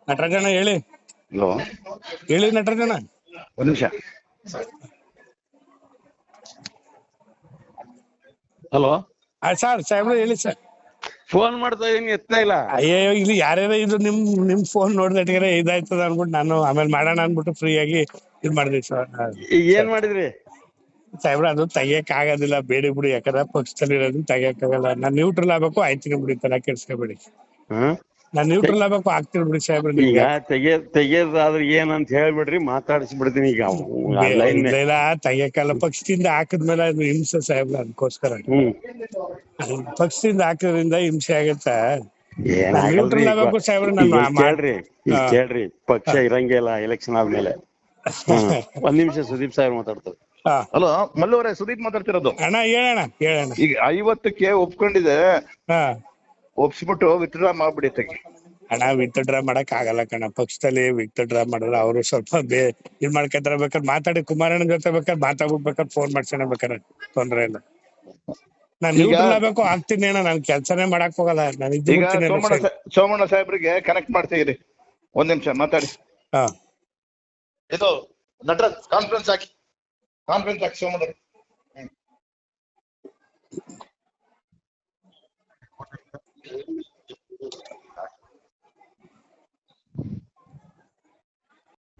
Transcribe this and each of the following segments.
ನಟರಾಜಣ್ಣ ಹೇಳಿ. ಹಲೋ ಹೇಳಿ ನಟರಾಜಣ್ಣ. ಒಂದ್ ನಿಮಿಷ. ಹಲೋ ಸರ್ ಸಾಹೇಬ್ರು ಹೇಳಿ ಸರ್. ಫೋನ್ ಮಾಡ್ತಾ ಇದೀನಿ ಎತ್ತಾ ಇಲ್ಲ. ಅಯ್ಯೋ ಇಲ್ಲಿ ಯಾರ್ಯಾರ ಇದು ನಿಮ್ ಫೋನ್ ನೋಡ್ದಟ್ಟಿಗೆ ಇದಾಯ್ತದ ಅನ್ಬಿಟ್ಟು ನಾನು ಆಮೇಲೆ ಮಾಡೋಣ ಅನ್ಬಿಟ್ಟು ಫ್ರೀ ಆಗಿ ಇದ್ ಮಾಡಿದ್ವಿ ಸರ್. ಈಗ ಏನ್ ಮಾಡಿದ್ರಿ ಸಾಹೇಬ್ರ? ಅದು ತೆಗಿಯಕ್ ಆಗೋದಿಲ್ಲ, ಬೇಡಿ ಬಿಡಿ. ಯಾಕಂದ್ರೆ ಪಕ್ಷದಲ್ಲಿ ಇರೋದು ತೆಗಿಯಕ್ ಆಗಲ್ಲ. ನಾನ್ ನ್ಯೂಟ್ರಲ್ ಆಗ್ಬೇಕು, ಆಯ್ತೀನಿ ಬಿಡಿ, ತಲೆ ಕೆಡ್ಸ್ಕೊಬೇಡಿ. ನಾನ್ ನ್ಯೂಟ್ರಲ್ ಆಗ್ಬೇಕು, ಆಗ್ತೀನಿ ಬಿಡಿ ಸಾಹೇಬ್ರ. ಈಗ ತೆಗಿಯೋದಾದ್ರೆ ಏನಂತ ಹೇಳ್ಬಿಡ್ರಿ, ಮಾತಾಡಿಸ್ಬಿಡ್ತೀನಿ ಈಗ. ಇಲ್ಲ ತೆಗಿಯಕ್ಕಲ್ಲ, ಪಕ್ಷದಿಂದ ಹಾಕಿದ್ಮೇಲೆ ಅದು ಹಿಂಸೆ ಸಾಹೇಬ್ರ, ಅದಕ್ಕೋಸ್ಕರ. ಪಕ್ಷದಿಂದ ಹಾಕೋದ್ರಿಂದ ಹಿಂಸೆ ಆಗತ್ತ. ನ್ಯೂಟ್ರಲ್ ಆಗ್ಬೇಕು ಸಾಹೇಬ್ರ. ಕೇಳ್ರಿ, ಪಕ್ಷ ಇರಂಗಿಲ್ಲ ಎಲೆಕ್ಷನ್ ಆದ್ಮೇಲೆ. ಒಂದ್ ನಿಮಿಷ, ಸುದೀಪ್ ಸಾಹೇಬ್ ಮಾತಾಡ್ತಾರೆ. ಹಲೋ ಮಲ್ಲು ಅವರೇ, ಸುದೀಪ್ ಮಾತಾಡ್ತಿರೋದು. ಅಣ್ಣ ಹೇಳೋಣ. ಈಗ 50ಕ್ಕೆ ಒಪ್ಕೊಂಡಿದೆ, ಒಪ್ಸ್ಬಿಟ್ಟು ವಿತ್ಡ್ರಾ ಮಾಡ್ಬಿಡಿ. ತೆಗಿ ಅಣ್ಣ, ವಿತ್ಡ್ರಾ ಮಾಡಕ್ ಆಗಲ್ಲ ಕಣ. ಪಕ್ಷದಲ್ಲಿ ವಿತ್ಡ್ರಾ ಮಾಡಿದ್ರೆ ಅವರು ಸ್ವಲ್ಪ ಇದ್ ಮಾಡ್ಕೊತಾರ. ಬೇಕಾದ್ರೆ ಮಾತಾಡಿ, ಕುಮಾರಣ್ಣ ಜೊತೆ ಬೇಕಾದ್ರೆ ಮಾತಾಡ್ಬೇಕಾದ್ರೆ ಫೋನ್ ಮಾಡ್ಸೋಣ, ಬೇಕಾದ್ರೆ ತೊಂದ್ರೆ ಇಲ್ಲ. ನಾನ್ ನ್ಯೂಟ್ರಲ್ ಆಗ್ಬೇಕು, ಆಗ್ತೀನಿ ಅಣ್ಣ. ನಾನ್ ಕೆಲ್ಸನೇ ಮಾಡಕ್ ಹೋಗಲ್ಲ. ನಾನು ಸೋಮಣ್ಣ ಸಾಹೇಬ್ರಿಗೆ ಕನೆಕ್ಟ್ ಮಾಡ್ತೀರಿ. ಒಂದ್ ನಿಮಿಷ ಮಾತಾಡಿ. ಇದು Nataraj conference hockey Somanna.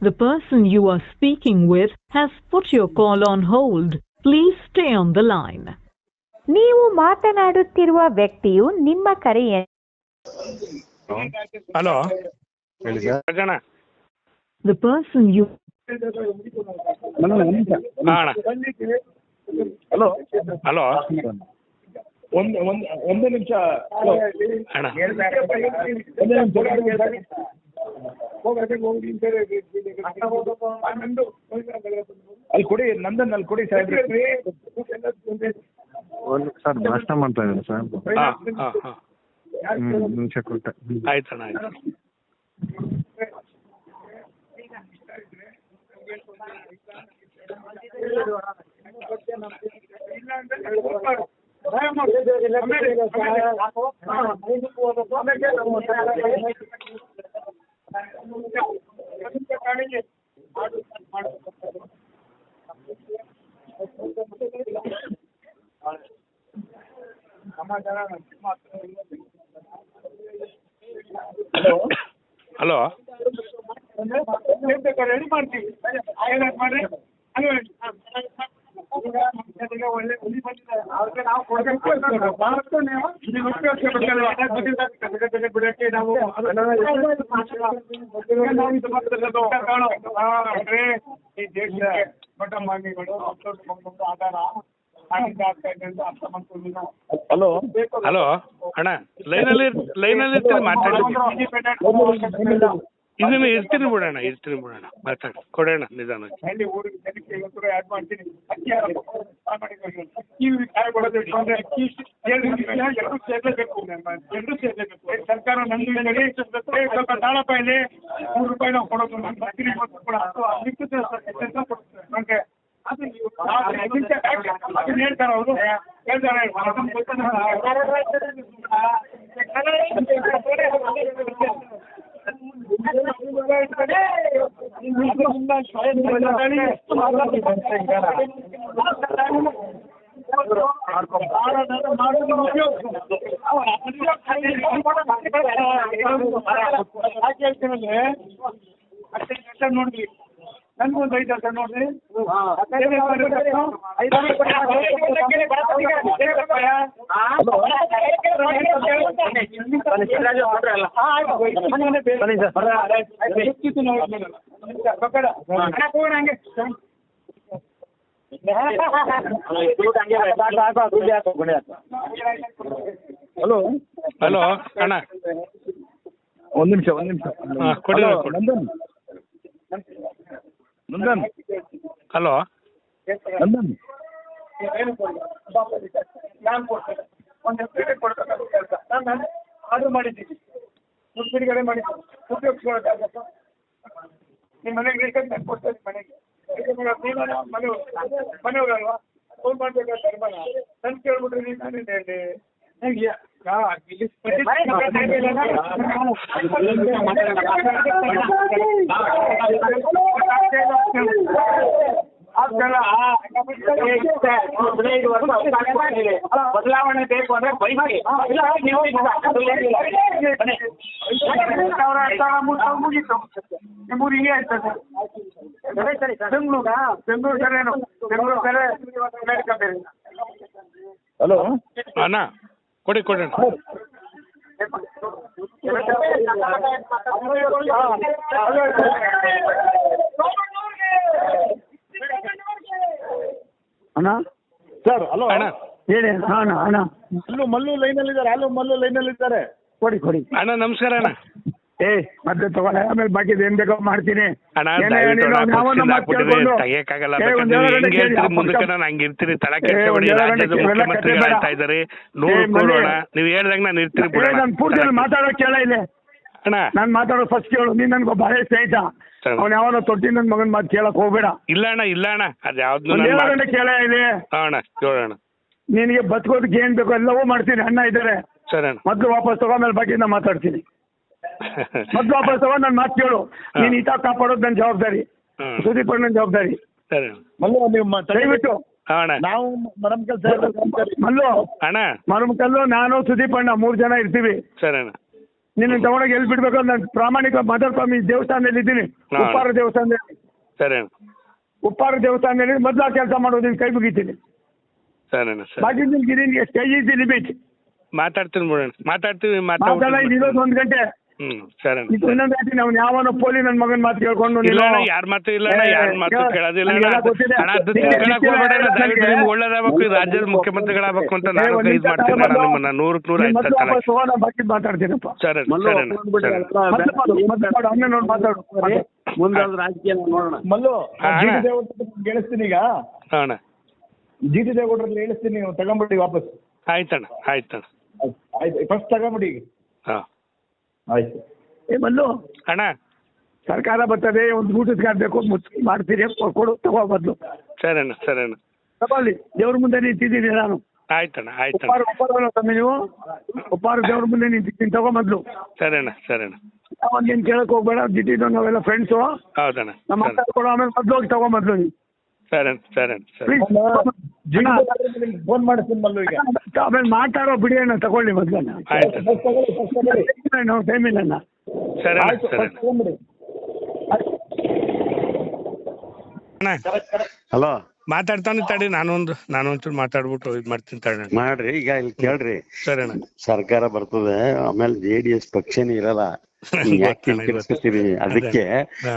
The person you are speaking with has put your call on hold. Please stay on the line. ನೀವು ಮಾತನಾಡುತ್ತಿರುವ ವ್ಯಕ್ತಿಯು ನಿಮ್ಮ ಕರೆಯ. Hello The person you. Hello ಒಂದು ನಿಮಿಷ ಅಣ್ಣ. ಅಲ್ಲಿ ಕೊಡಿ, ನಂದನ್ ಅಲ್ಲಿ ಕೊಡಿ ಸಾಹೇಬ್ರೆ. ಸರ್ ಭಾಷಣ ಮಾಡ್ತಾ ಇದ್ದೀನಿ ಸರ್. ನಿಮಿಷ ಕೊಟ್ಟೆ. ಆಯ್ತಣ್ಣ, ಆಯ್ತು. ಹಲೋ ರೆಡಿ ಮಾಡ್ತೀವಿ. ಈ ದೇಶದ ದೊಡ್ಡ ಮಾನ್ಯಗಳು ಆಧಾರ ಹಲೋ ಅಣ್ಣ, ಲೈನಲ್ಲಿ ಇರ್ತೀನಿ, ಮಾತಾಡಿ. ಇದನ್ನ ಇರ್ತೀನಿ ಬಿಡೋಣ, ಮಾತಾಡಿ ಕೊಡೋಣ ನಿಧಾನವಾಗಿ. ಊರಿಗೆ ಜನಕ್ಕೆ ಇವತ್ತು ಆ್ಯಡ್ ಮಾಡ್ತೀನಿ. ಅಕ್ಕಿ ಎರಡು ಸೇರ್ಲೇಬೇಕು. ಸರ್ಕಾರ ನಂದು ಸ್ವಲ್ಪ ತಾಳಪ್ಪ ಇಲ್ಲಿ ₹100 ನಾವು ಕೊಡೋದು. ನನ್ನ ಮಂತ್ರಿ ಕೂಡ ನನಗೆ ಅದನ್ನ ಹೇಳ್ತಾರೆ ಅವರು. ಹೇಳ್ತಾರೆ ನೋಡ್ರಿ. ನನ್ಗೊಂದು 5 ವರ್ಷ ನೋಡ್ರಿ. ಹಲೋ ಅಣ್ಣ, ಒಂದ್ ನಿಮಿಷ. ನಂದನ್ ಹಲೋ ನಂದನ್ ನಾನು ಕೊಡ್ತೇನೆ. ಒಂದು ಕೊಡ್ತಕ್ಕಂಥ ಕೆಲಸ ನಾನು ಆರ್ಡರ್ ಮಾಡಿದ್ದೀನಿ. ಬಿಡುಗಡೆ ಮಾಡಿದ್ದೀನಿ. ಉಪಯೋಗಿಸ್ಕೊಳ್ಳೋಕ್ಕಾಗತ್ತ? ನಿಮ್ಮ ಮನೆಗೆ ಬೇಕಾದ್ರೆ ನಾನು ಕೊಡ್ತಾ ಇದ್ದೀನಿ. ಮನೆಗೆ ಮನೆಯವ್ರಲ್ವಾ? ಫೋನ್ ಮಾಡ್ಬೇಕಾದ್ರೆ ನನ್ನ ಕೇಳ್ಬಿಟ್ರೆ ನೀನು ನಾನೇನು ಹೇಳಿ? ಬದಲಾವಣೆ ಬೇಕು ಅಂದ್ರೆ ಬೈಕಿ ಮುಗೀತು ನಿಮ್ಮೂರು ಹಿಂಗೆ ಆಗ್ತದೆ. ಬೆಂಗಳೂರು ಸರೇನು ಬೆಂಗಳೂರು ಸರಿ ಅಮೆರಿಕ ಬೇರೆ. ಹಲೋ ಅಣ್ಣ ಕೊಡಿ ಕೊಡಿ ಅಣ್ಣ. ಅಣ್ಣ ಸರ್ ಹಲೋ ಅಣ್ಣ ಹೇಳಿ ಅಣ್ಣ ಅಣ್ಣ ಮಲ್ಲು ಲೈನಲ್ಲಿ ಇದ್ದಾರೆ. ಹಲೋ ಮಲ್ಲು ಲೈನಲ್ಲಿ ಇದ್ದಾರೆ. ಕೊಡಿ ಕೊಡಿ ಅಣ್ಣ ನಮಸ್ಕಾರ ಅಣ್ಣ. ಏ ಮತ್ತೆ ತಗೊಳ್ಳ ಆಮೇಲೆ ಬಾಕಿದ್ ಏನ್ ಬೇಕೋ ಮಾಡ್ತೀನಿ. ಅಣ್ಣ ದಯವಿಟ್ಟು ತೆಗಿಯಕ್ಕಾಗಲ್ಲ. ನೀವು ಹೆಂಗ್ ಹೇಳ್ತೀರಿ ಮುಂದಕ್ಕೆ ನಾನು ಹಂಗ ಇರ್ತೀನಿ. ತಲೆ ಕೆಡಿಸ್ಕೊಬೇಡಿ. ರಾಜ್ಯದ ಮುಖ್ಯಮಂತ್ರಿಗಳು ಹೇಳ್ತಾ ಇದ್ದಾರೆ 100 ಕೊಡೋಣ. ನೀವು ಹೇಳ್ದಂಗ ನಾನು ಇರ್ತೀನಿ ಬಿಡೋಣ. ನಾನು ಪೂರ್ತಿ ಮಾತಾಡೋ ಕೇಳ ಇಲ್ಲಿ ಅಣ್ಣ. ನಾನು ಮಾತಾಡೋ ಫಸ್ಟ್ ಕೇಳು. ನೀನ್ ನನ್ಗೊಬ್ಬ ಹಳೆ ಸ್ನೇಹಿತ. ಅವ್ನು ಯಾವನೋ ತೊಟ್ಟಿ ನನ್ ಮಗನ್ ಮಾತು ಕೇಳಕ್ ಹೋಗ್ಬೇಡ. ಇಲ್ಲ ಅಣ್ಣ ಇಲ್ಲ ಅಣ್ಣ ಅದ್ ಯಾವ್ದು ಕೇಳ ಇಲ್ಲಿ ಅಣ್ಣ ಕೇಳೋಣ. ನಿನಗೆ ಬದುಕೋದಕ್ಕೆ ಏನ್ ಬೇಕೋ ಎಲ್ಲವೂ ಮಾಡ್ತೀನಿ. ಅಣ್ಣ ಇದ್ದಾರೆ. ಸರಿ ಅಣ್ಣ. ಮೊದ್ಲು ವಾಪಸ್ ತಗೋ ಆಮೇಲೆ ಬಾಕಿಂದ ಮಾತಾಡ್ತೀನಿ. ಮೊದ್ಲು ವಾಪಸ್ ತಗೋ ನನ್ ಮಾತು ಕೇಳು. ನೀನ್ ಹಿತ ಕಾಪಾಡೋದು ನನ್ನ ಜವಾಬ್ದಾರಿ. ಸುದೀಪ್ ಅಣ್ಣನ ಜವಾಬ್ದಾರಿ. ಸರಿ ಮಲ್ಲು ನೀವು ದಯವಿಟ್ಟು ಅಣ್ಣ. ನಾವು ಮರಮಕಲ್ ಮಲ್ಲು ಅಣ್ಣ ಮರಮಕಲ್ಲು ನಾನು ಸುದೀಪ್ ಅಣ್ಣ 3 ಜನ ಇರ್ತೀವಿ. ಸರಿ ಅಣ್ಣ. ನಿನ್ನ ತಗೊಂಡೋಗಿ ಎಲ್ಲಿ ಬಿಡ್ಬೇಕು ನಾನು ಪ್ರಾಮಾಣಿಕ ಮಾತಾಡ್ಕೊಂಡು ದೇವಸ್ಥಾನದಲ್ಲಿ ಇದ್ದೀನಿ. ಉಪ್ಪಾರ ದೇವಸ್ಥಾನದಲ್ಲಿ. ಸರಿ ಅಣ್ಣ. ಉಪ್ಪಾರ ದೇವಸ್ಥಾನದಲ್ಲಿ ಮೊದ್ಲು ಆ ಕೆಲಸ ಮಾಡೋದು ನಿನ್ ಕೈ ಮುಗಿತೀನಿ. ಸರಿ ಅಣ್ಣ. ಸರಿ ಬಾಕಿ ನಿನ್ಗೆ ಸ್ಟೇಜ್ ಇಸ್ ಲಿಮಿಟ್. ಮಾತಾಡ್ತೀನಿ ಬಿಡೋಣ. ಮಾತಾಡ್ತೀವಿ ಮಾತಾಡ ಇರೋದು 1 ಗಂಟೆ. ಸರಿ ಅಣ್ಣ. ಇದು ಇನ್ನೊಂದು ಹೇಳ್ತೀನಿ. ಅವ್ನು ಯಾವನೋ ಪೋಲಿ ನನ್ನ ಮಗನ ಮಾತು ಕೇಳ್ಕೊಂಡು ಇಲ್ಲ ಅಣ್ಣ ಯಾರ ಮಾತು ಇಲ್ಲ ಅಣ್ಣ ಯಾರ ಮಾತು ಕೇಳೋದಿಲ್ಲ ಅಣ್ಣ. ಅಣ್ಣ ಅದು ತಿಳ್ಕೊಳಕ್ ಹೋಗ್ಬೇಡ ಅಣ್ಣ. ದಯವಿಟ್ಟು ನಿಮ್ಗೆ ಒಳ್ಳೇದಾಗಬೇಕು. ರಾಜ್ಯದ ಮುಖ್ಯಮಂತ್ರಿಗಳಾಗಬೇಕು ಅಂತ ನಾನು ಇದು ಮಾಡ್ತೀನಿ ಅಣ್ಣ. ನಿಮ್ಮನ್ನ 100ಕ್ಕೆ 100 ಆಯ್ತು. ಬಾಕಿ ಮಾತಾಡ್ತೀನಪ್ಪ. ಸರಿ ಸರಿ ಅಣ್ಣ. ಅಣ್ಣ ನೋಡಿ ಮಾತಾಡು. ಮುಂದೆ ರಾಜಕೀಯ ನೋಡೋಣ. ಮಲ್ಲು ಗೆಳಿಸ್ತೀನಿ ಈಗ. ಅಣ್ಣ ಜಿ ಟಿ ದೇವೇಗೌಡರಲ್ಲಿ ಹೇಳಿಸ್ತೀನಿ. ನೀವು ತಗೊಂಬಿಡಿ ವಾಪಸ್. ಆಯ್ತಣ್ಣ ಆಯ್ತಣ್ಣ. ಆಯ್ತು ಫಸ್ಟ್ ತಗೊಂಬಿಡಿ ಈಗ. ಹಾಂ ಆಯ್ತು. ಏ ಮಲ್ಲು ಅಣ್ಣ ಸರ್ಕಾರ ಬರ್ತದೆ. ಒಂದು ಊಟದ ಕಾರ್ಡ್ ಬೇಕು ಮಾಡ್ತೀರಿ ಕೊಡು ತಗೋ ಬದಲು. ಸರಿ ಅಣ್ಣ ಸರಿ ಅಣ್ಣ. ತಗೊಳ್ಳಿ. ದೇವ್ರ ಮುಂದೆ ನಿಂತಿದ್ದೀನಿ ನಾನು. ಆಯ್ತಣ್ಣ ಆಯ್ತಣ್ಣ. ಉಪ್ಪಾರ ತಮ್ಮಿ ನೀವು ಉಪ್ಪಾರ ದೇವ್ರ ಮುಂದೆ ನಿಂತಿದ್ದೀನಿ. ತಗೋ ಮೊದ್ಲು. ಸರಿ ಅಣ್ಣ ಸರಿ ಅಣ್ಣ. ಅವಾಗೇನು ಕೇಳಕ್ ಹೋಗ್ಬೇಡ. ಜಿಟಿದು ನಾವೆಲ್ಲ ಫ್ರೆಂಡ್ಸು. ಹೌದಣ್ಣ. ನಮ್ಮ ಮಾತಾಡ್ಕೊಡು. ಆಮೇಲೆ ಮೊದ್ಲು ಹೋಗಿ ತಗೋ ಮೊದ್ಲು ನೀವು. ಸರಿ ಅಣ್ಣ ಸರಿ ಅಣ್ಣ ಸರಿ. ಫೋನ್ ಮಾಡಿಸ್ತೀನಿ ಮಲ್ಲು ಈಗ. ಆಮೇಲೆ ಮಾತಾಡೋ ಬಿಡಿ ಅಣ್ಣ. ತಗೊಳ್ಳಿ ಮೊದ್ಲನ್ನ. ಆಯ್ತು ನಾವು ಟೈಮ್ ಇಲ್ಲ ಅಣ್ಣ. ಸರಿ ಅಣ್ಣ ಸರಿ ಅಣ್ಣ. ಅಣ್ಣ ಹಲೋ ಮಾತಾಡ್ತಾನೆ ತಡಿ. ನಾನೊಂಚೂರು ಮಾತಾಡ್ಬಿಟ್ಟು ಇದು ಮಾಡ್ತೀನಿ ತಡಿ ಅಣ್ಣ. ಮಾಡ್ರಿ. ಈಗ ಇಲ್ಲಿ ಕೇಳ್ರಿ. ಸರಿ ಅಣ್ಣ. ಸರ್ಕಾರ ಬರ್ತದೆ. ಆಮೇಲೆ JDS ಪಕ್ಷನೇ ಇರಲ್ಲ. ಯಾಕೆ ಕೆಲ್ಸ್ಕೊತೀರಿ? ಅದಕ್ಕೆ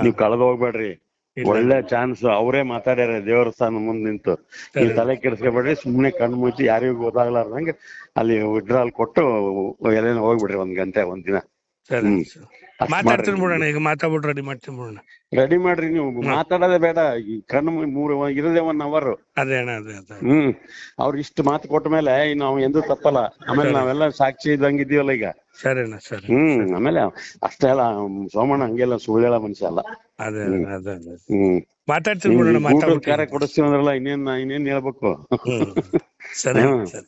ನೀವು ಕಳೆದು ಹೋಗ್ಬೇಡ್ರಿ. ಒಳ್ಳೆ ಚಾನ್ಸ್. ಅವರೇ ಮಾತಾಡ್ಯಾರ ದೇವಸ್ಥಾನ ಮುಂದೆ ನಿಂತು. ನೀವು ತಲೆ ಕೆಡಿಸ್ಕೊಬೇಡ್ರಿ. ಸುಮ್ನೆ ಕಣ್ಣು ಮುಚ್ಚಿ ಯಾರಿಗೂ ಗೊತ್ತಾಗ್ಲಾರ್ದಂಗೆ ಅಲ್ಲಿ ವಿಡ್ರಾಲ್ ಕೊಟ್ಟು ಎಲ್ಲೇನೋ ಹೋಗ್ಬಿಡ್ರಿ 1 ಗಂಟೆ 1 ದಿನ. ಸರಿ ಮಾತಾಡ್ತೀನಿ ಬಿಡೋಣ. ಈಗ ಮಾತಾಡ್ಬಿಟ್ಟು ರೆಡಿ ಮಾಡ್ತೀನಿ ಬಿಡೋಣ. ರೆಡಿ ಮಾಡ್ರಿ. ನೀವು ಮಾತಾಡೋದೇ ಬೇಡ. ಈ ಕಣ್ಣು ಇರೋದೇ 1 hour. ಅದೇ ಅಣ್ಣ ಅದೇ ಅದೇ. ಅವ್ರು ಇಷ್ಟು ಮಾತು ಕೊಟ್ಟ ಮೇಲೆ ಇನ್ನು ಅವ್ನು ಎಂದೂ ತಪ್ಪಲ್ಲ. ಆಮೇಲೆ ನಾವೆಲ್ಲ ಸಾಕ್ಷಿ ಇದ್ದಂಗಿದ್ದೀವಲ್ಲ ಈಗ. ಸರಿ ಅಣ್ಣ ಸರಿ. ಆಮೇಲೆ ಅಷ್ಟೇ ಅಲ್ಲ ಸೋಮಣ್ಣ ಹಂಗೆಲ್ಲ ಸುಳ್ಳೆಲ್ಲ ಮನುಷ್ಯ ಅಲ್ಲ. ಅದೇ ಅದೇ ಅದೇ. ಮಾತಾಡ್ತೀನಿ ಬಿಡೋಣ. ಕಾರ್ಯ ಕೊಡಿಸ್ತೀವಿ ಅಂದ್ರಲ್ಲ ಇನ್ನೇನ್ ಹೇಳ್ಬೇಕು. ಸರಿ ಸರಿ.